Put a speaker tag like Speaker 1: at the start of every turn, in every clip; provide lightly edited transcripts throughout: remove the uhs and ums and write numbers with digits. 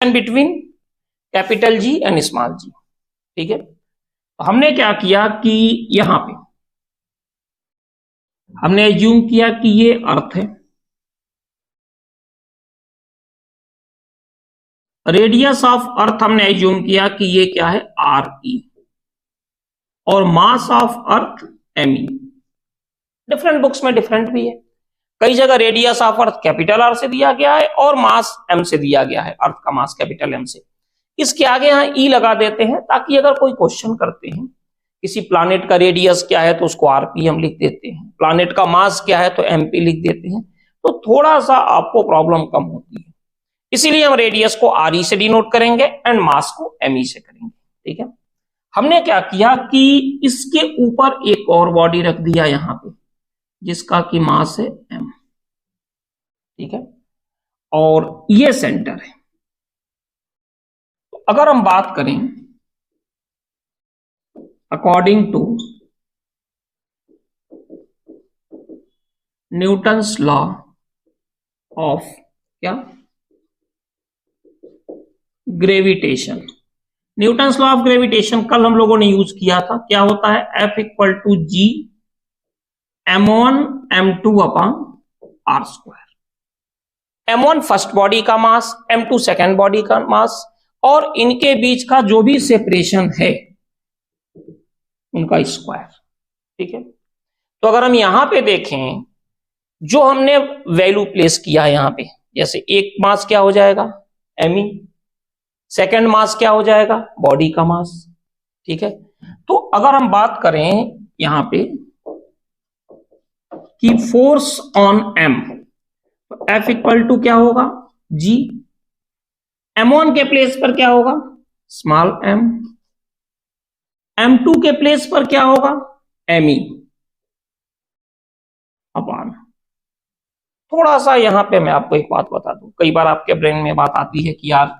Speaker 1: Between capital G and small G. ठीक है, तो हमने क्या किया कि यहां पे हमने एज्यूम किया कि ये अर्थ है, रेडियस ऑफ अर्थ हमने एज्यूम किया कि ये क्या है आर ई, और mass of earth M E. Different books में डिफरेंट भी है, कई जगह radius of earth capital R से दिया गया है और मास एम से दिया गया है, अर्थ का मास कैपिटल एम से। इसके आगे यहां ई लगा देते हैं ताकि अगर कोई क्वेश्चन करते हैं किसी प्लानेट का रेडियस क्या है तो उसको आरपी हम लिख देते हैं, प्लानेट का मास क्या है तो एमपी लिख देते हैं, तो थोड़ा सा आपको प्रॉब्लम कम होती है। इसीलिए हम रेडियस को आर ई से डिनोट करेंगे एंड मास को एम ई से करेंगे। ठीक है, हमने क्या किया कि इसके ऊपर एक और बॉडी रख दिया यहां पे जिसका कि मास है एम। ठीक है, और ये सेंटर है। तो अगर हम बात करें according to Newton's law of क्या gravitation, Newton's law of gravitation कल हम लोगों ने यूज किया था। क्या होता है F equal to G m1 m2 upon R square. m1 first body का मास, m2 सेकेंड बॉडी का मास, और इनके बीच का जो भी सेपरेशन है उनका स्क्वायर। ठीक है, तो अगर हम यहां पे देखें जो हमने वैल्यू प्लेस किया है यहां पे, जैसे एक मास क्या हो जाएगा एम ई, सेकेंड मास क्या हो जाएगा बॉडी का मास। ठीक है, तो अगर हम बात करें यहां पे कि फोर्स ऑन एम, तो F इक्वल टू क्या होगा जी, m1 के प्लेस पर क्या होगा स्मॉल m, m2 के प्लेस पर क्या होगा me अपॉन। थोड़ा सा यहां पे मैं आपको एक बात बता दूं, कई बार आपके ब्रेन में बात आती है कि यार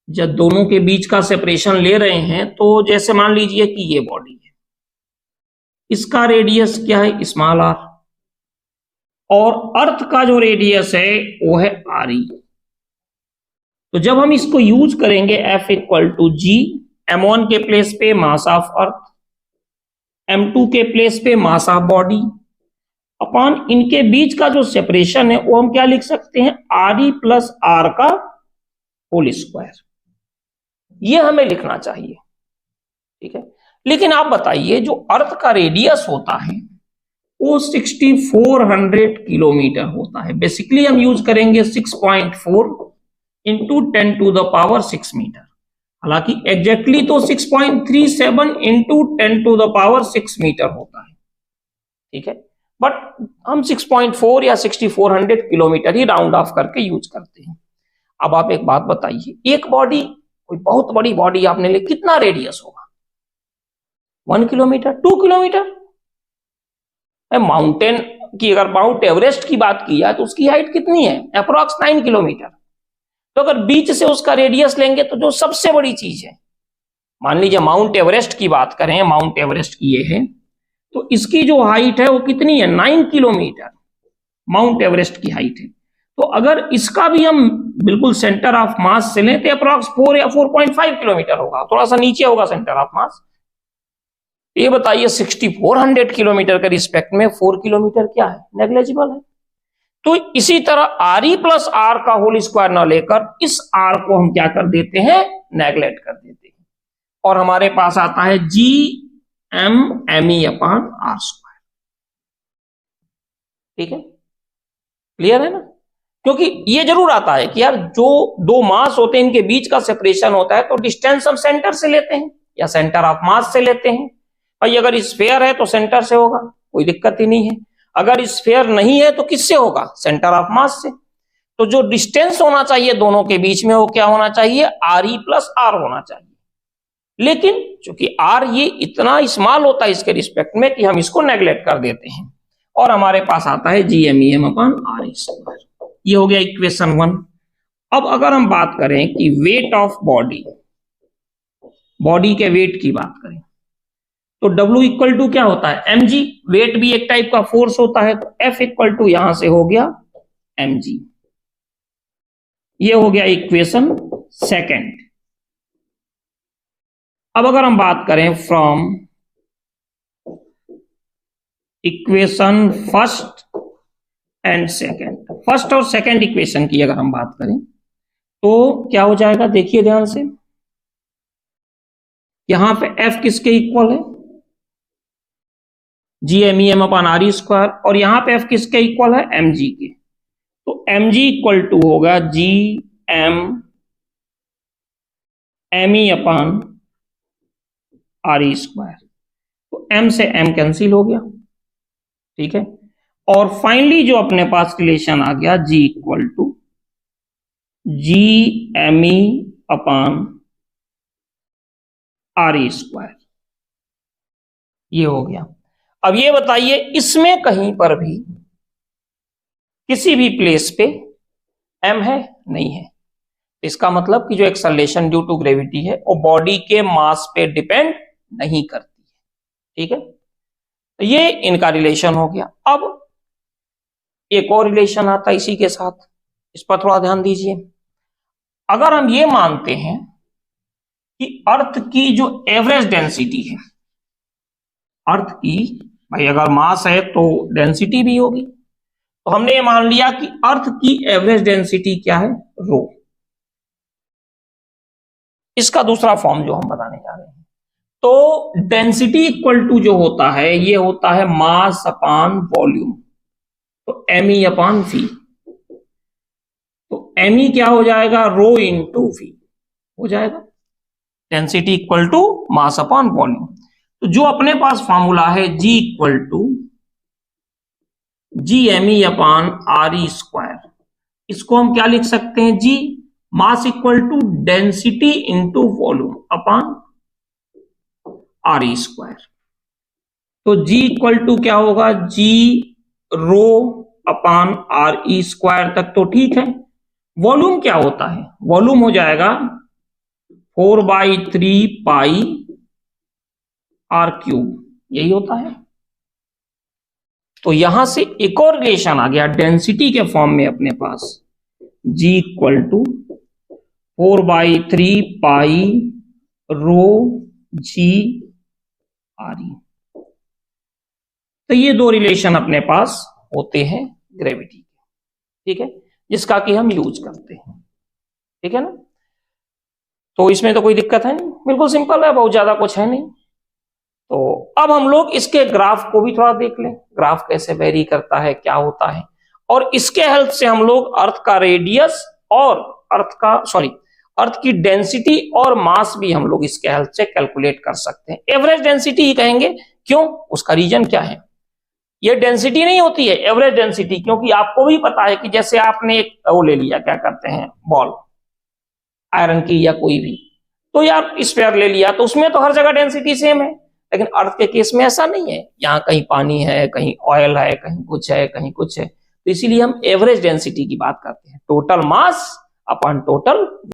Speaker 1: जब दोनों के बीच का सेपरेशन ले रहे हैं तो जैसे मान लीजिए कि ये बॉडी है, इसका रेडियस क्या है स्मॉल आर, और अर्थ का जो रेडियस है वो है आर ई। तो जब हम इसको यूज करेंगे F equal to G, m1 के प्लेस पे मास ऑफ अर्थ, m2 के प्लेस पे मास ऑफ बॉडी, अपॉन इनके बीच का जो सेपरेशन है वो हम क्या लिख सकते हैं आर ई प्लस आर का होल स्क्वायर। ये हमें लिखना चाहिए। ठीक है, लेकिन आप बताइए जो अर्थ का रेडियस होता है वो 6400 किलोमीटर होता है। बेसिकली हम यूज करेंगे 6.4 into 10 to the power 6 metre, हालांकि एग्जैक्टली तो 6.37 into 10 to the power 6 metre होता है। ठीक है, बट हम 6.4 या 6400 किलोमीटर ही राउंड ऑफ करके यूज करते हैं। अब आप एक बात बताइए, एक बॉडी कोई बहुत बड़ी बॉडी आपने ले, कितना रेडियस होगा 1 किलोमीटर 2 किलोमीटर। माउंटेन की अगर माउंट एवरेस्ट की बात की जाए तो उसकी हाइट कितनी है अप्रोक्स 9 किलोमीटर। तो अगर बीच से उसका रेडियस लेंगे तो जो सबसे बड़ी चीज है, मान लीजिए माउंट एवरेस्ट की बात करें, माउंट एवरेस्ट की ये है, तो इसकी जो हाइट है वो कितनी है 9 किलोमीटर माउंट एवरेस्ट की हाइट है। तो अगर इसका भी हम बिल्कुल सेंटर ऑफ मास से लें तो अप्रोक्स 4 या 4.5 किलोमीटर होगा, थोड़ा सा नीचे होगा सेंटर ऑफ मास। ये बताइए 6400 किलोमीटर के रिस्पेक्ट में 4 किलोमीटर क्या है नेग्लेजिबल है। तो इसी तरह आर ई प्लस आर का होल स्क्वायर ना लेकर इस आर को हम क्या कर देते हैं नेग्लेक्ट कर देते हैं, और हमारे पास आता है G M M E upon R square. ठीक है, क्लियर है ना, क्योंकि ये जरूर आता है कि यार जो दो मास होते हैं इनके बीच का सेपरेशन होता है तो डिस्टेंस हम सेंटर से लेते हैं या सेंटर ऑफ मास से लेते हैं। भाई अगर स्फीयर है तो सेंटर से होगा, कोई दिक्कत ही नहीं है। अगर स्फीयर नहीं है तो किससे होगा सेंटर ऑफ मास से। तो जो डिस्टेंस होना चाहिए दोनों के बीच में वो क्या होना चाहिए आर ई प्लस आर होना चाहिए। लेकिन चूंकि आर ये इतना स्मॉल होता है इसके रिस्पेक्ट में कि हम इसको नेग्लेक्ट कर देते हैं, और हमारे पास आता है G M E M upon R square. ये हो गया इक्वेशन 1। अब अगर हम बात करें कि वेट ऑफ बॉडी, बॉडी के वेट की बात करें तो W इक्वल टू क्या होता है mg, वेट भी एक टाइप का फोर्स होता है, तो F इक्वल टू यहां से हो गया mg। ये हो गया इक्वेशन सेकेंड। अब अगर हम बात करें from equation first and second, first और सेकेंड इक्वेशन की अगर हम बात करें तो क्या हो जाएगा, देखिए ध्यान से, यहां पे f किसके इक्वल है, G M E M upon R square, और यहां पे f किसके इक्वल है, एम जी के। तो एम जी इक्वल टू होगा G M E upon R square. तो m से m कैंसिल हो गया, ठीक है। और फाइनली जो अपने पास रिलेशन आ गया g equal to G M E upon R square, ये हो गया। अब ये बताइए इसमें कहीं पर भी किसी भी प्लेस पे m है, नहीं है। इसका मतलब कि जो एक्सेलरेशन ड्यू टू ग्रेविटी है वो बॉडी के मास पे डिपेंड नहीं करती है, ठीक है। तो ये इनका रिलेशन हो गया। अब एक और रिलेशन आता है इसी के साथ, इस पर थोड़ा ध्यान दीजिए। अगर हम ये मानते हैं कि अर्थ की जो एवरेज डेंसिटी है, अर्थ की, भाई अगर मास है तो डेंसिटी भी होगी, तो हमने ये मान लिया कि अर्थ की एवरेज डेंसिटी क्या है, रो। इसका दूसरा फॉर्म जो हम बताने जा रहे हैं, तो डेंसिटी इक्वल टू जो होता है ये होता है मास अपान वॉल्यूम, तो एम ई अपान वी। तो एम ई क्या हो जाएगा, रो इंटू वी हो जाएगा, density equal to mass upon volume. तो जो अपने पास फॉर्मूला है G equal to G M E upon R E square, इसको हम क्या लिख सकते हैं, G mass equal to density into volume upon R E square. तो G इक्वल टू क्या होगा, G rho upon R E square तक तो ठीक है। वॉल्यूम क्या होता है, वॉल्यूम हो जाएगा 4/3 पाई आर क्यूब, यही होता है। तो यहां से एक और रिलेशन आ गया डेंसिटी के फॉर्म में अपने पास, G equal to 4/3 pi rho G R E. तो ये दो रिलेशन अपने पास होते हैं ग्रेविटी के, ठीक है, जिसका कि हम यूज करते हैं, ठीक है ना। तो इसमें तो कोई दिक्कत है नहीं, बिल्कुल सिंपल है, बहुत ज्यादा कुछ है नहीं। तो अब हम लोग इसके ग्राफ को भी थोड़ा देख लें, ग्राफ कैसे वेरी करता है, क्या होता है, और इसके हेल्प से हम लोग अर्थ का रेडियस और अर्थ की डेंसिटी और मास भी हम लोग इसके हेल्प से कैलकुलेट कर सकते हैं। एवरेज डेंसिटी ही कहेंगे, क्यों, उसका रीजन क्या है, ये डेंसिटी नहीं होती है, एवरेज डेंसिटी, क्योंकि आपको भी पता है कि जैसे आपने एक वो ले लिया, क्या करते हैं, बॉल आयरन की या कोई भी, तो यार स्फीयर ले लिया, तो उसमें तो हर जगह डेंसिटी सेम है। लेकिन अर्थ के केस में ऐसा नहीं है, यहाँ कहीं पानी है, कहीं ऑयल है, कहीं कुछ है, कहीं कुछ है। तो इसीलिए हम एवरेज डेंसिटी की बात करते हैं, टोटल मास अपॉन टोटल